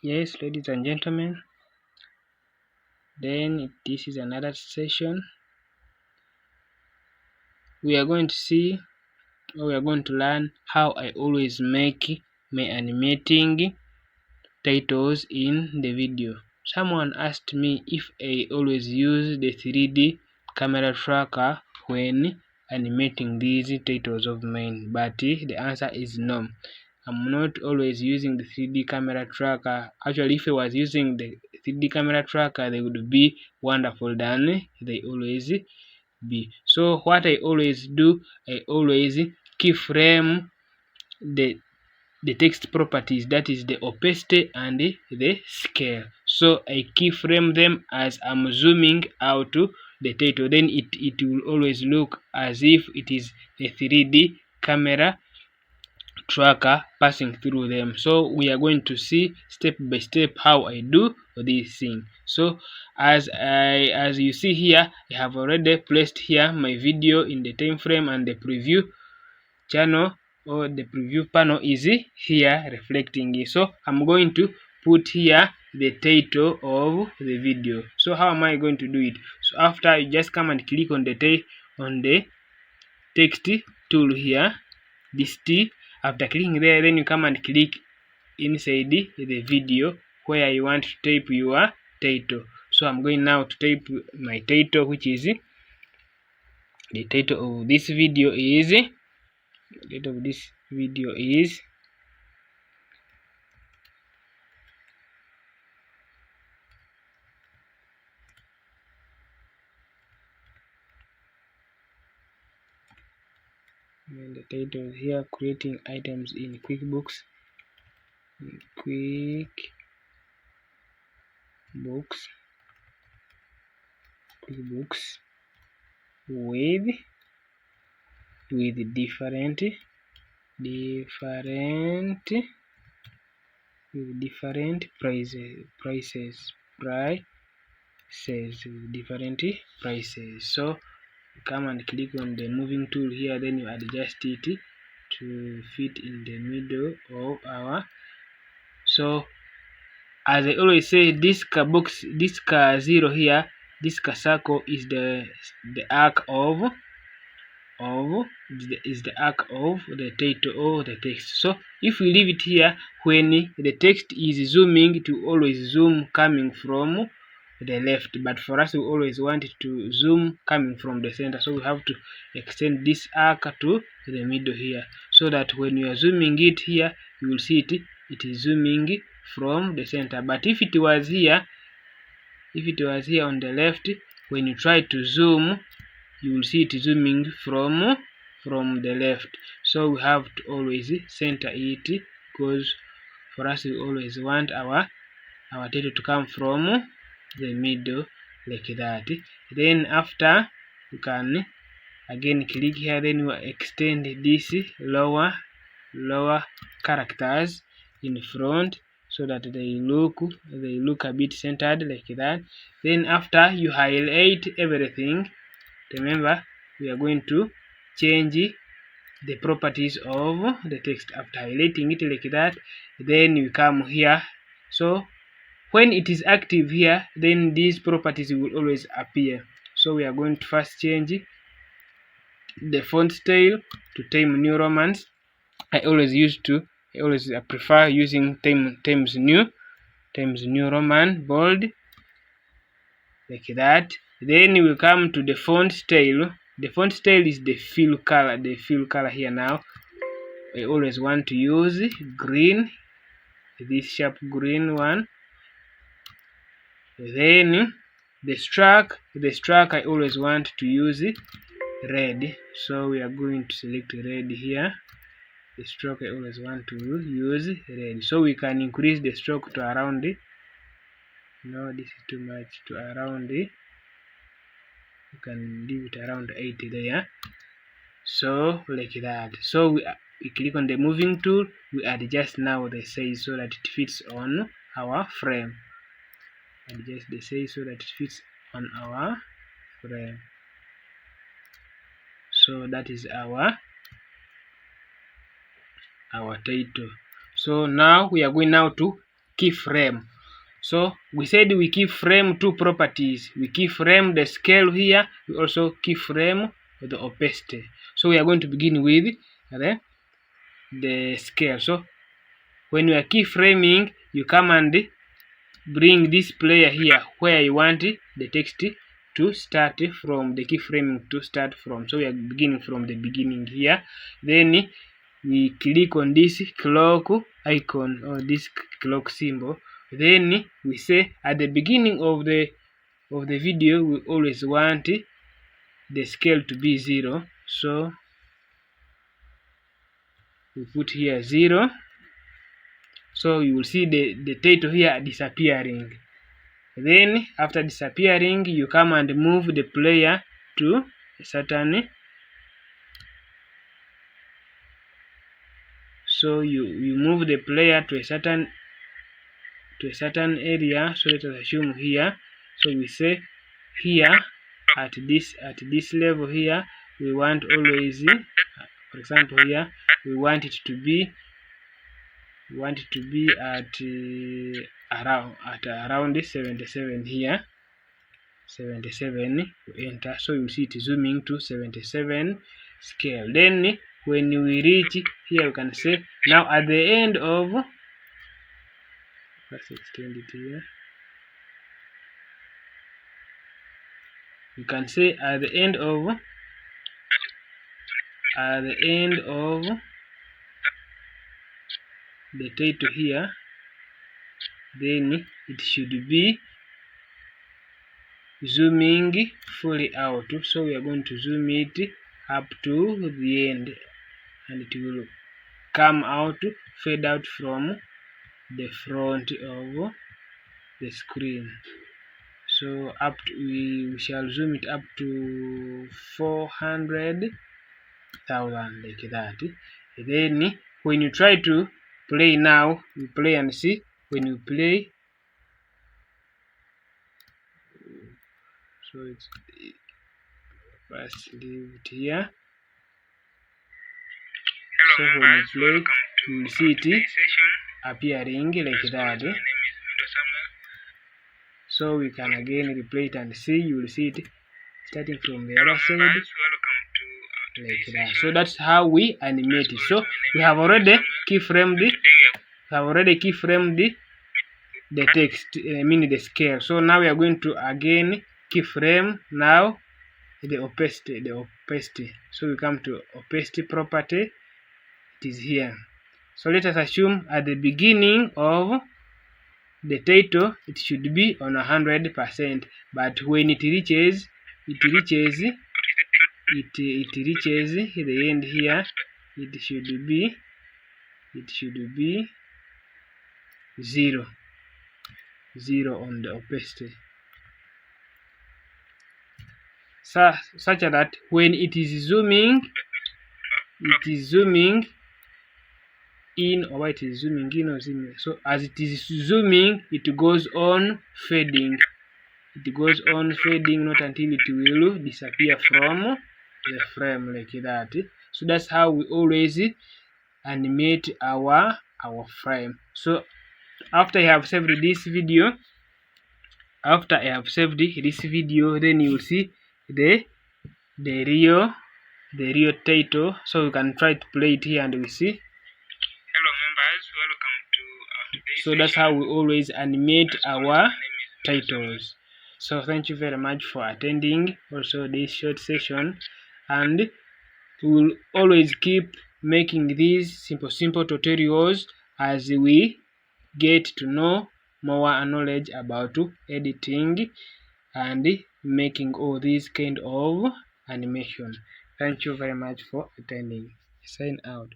Yes, ladies and gentlemen, then this is another session. We are going to see, or we are going to learn how I always make my animating titles in the video. Someone asked me if I always use the 3D camera tracker when animating these titles of mine, but the answer is no. I'm not always using the 3D camera tracker. Actually, if I was using the 3D camera tracker, they would be wonderful than they always be. So what I always do, I always keyframe the text properties, that is the opacity and the scale. So I keyframe them as I'm zooming out to the title. Then it will always look as if it is a 3D camera tracker passing through them. So we are going to see step by step how I do this thing. So as you see here, I have already placed here my video in the time frame, and the preview channel or the preview panel is here reflecting it. So I'm going to put here the title of the video. So how am I going to do it? So after, you just come and click on the text tool here, this T. After clicking there, then you come and click inside the video where you want to type your title. So I'm going now to type my title, which is the title of this video is and the title here, creating items in QuickBooks with different prices. So come and click on the moving tool here, then you adjust it to fit in the middle of our. So as I always say, this box, this zero here, this circle is the arc of the title or the text. So if we leave it here, when the text is zooming, to always zoom coming from the left, but for us we always want it to zoom coming from the center. So we have to extend this arc to the middle here, so that when you are zooming it here, you will see it is zooming from the center. But if it was here on the left, when you try to zoom, you will see it zooming from the left. So we have to always center it, because for us we always want our title to come from the middle, like that. Then after, you can again click here, then you extend this lower characters in front, so that they look a bit centered, like that. Then after, you highlight everything. Remember, we are going to change the properties of the text. After highlighting it like that, then we come here. So when it is active here, then these properties will always appear. So we are going to first change the font style to Times New Roman. I always prefer using Times New Roman bold, like that. Then we will come to the font style. The font style is the fill color here. Now I always want to use green, this sharp green one. Then the stroke I always want to use red, so we are going to select red here. The stroke I always want to use red, so we can increase the stroke to around, no, this is too much, to around, you can leave it around 80 there. So like that. So we click on the moving tool, we adjust now the size so that it fits on our frame. Adjust the size so that it fits on our frame. So that is our title. So now we are going now to keyframe. So we said we keyframe two properties. We keyframe the scale here. We also keyframe the opacity. So we are going to begin with the scale. So when you are keyframing, you come and bring this player here where you want the text to start from, the keyframing to start from. So we are beginning from the beginning here. Then we click on this clock icon or this clock symbol. Then we say at the beginning of the video we always want the scale to be 0. So we put here 0. So you will see the title here disappearing. Then after disappearing, you come and move the player to a certain, so you move the player to a certain area. So let us assume here. So we say here at this level here we want always, for example here we want it to be at around 77 here. 77 we enter. So you see it zooming to 77 scale. Then when we reach here, you can say now at the end of, let's extend it here. You can say at the end of the title here, then it should be zooming fully out. So we are going to zoom it up to the end, and it will come out, fade out from the front of the screen. So up to, we shall zoom it up to 400,000 like that. Then when you try to play now, you play and see. When you play, so it's first leave it here. So when you play, you will see it appearing like that. So we can again replay it and see. You will see it starting from the other side like that. So that's how we animate it. So we have already keyframed the text, I mean the scale. So now we are going to again keyframe now the opacity. So we come to opacity property. It is here. So let us assume at the beginning of the title it should be on 100%, but when it reaches the end here, it should be 0 on the opacity, such that when it is zooming in, or it is zooming in or zooming. So as it is zooming, it goes on fading. Not until it will disappear from the frame like that. So that's how we always animate our frame. So after I have saved this video, then you will see the real title. So we can try to play it here and we see. Hello members, welcome to today's So that's how we always animate our titles. So thank you very much for attending also this short session, and we will always keep making these simple tutorials as we get to know more knowledge about editing and making all these kind of animation. Thank you very much for attending. Sign out.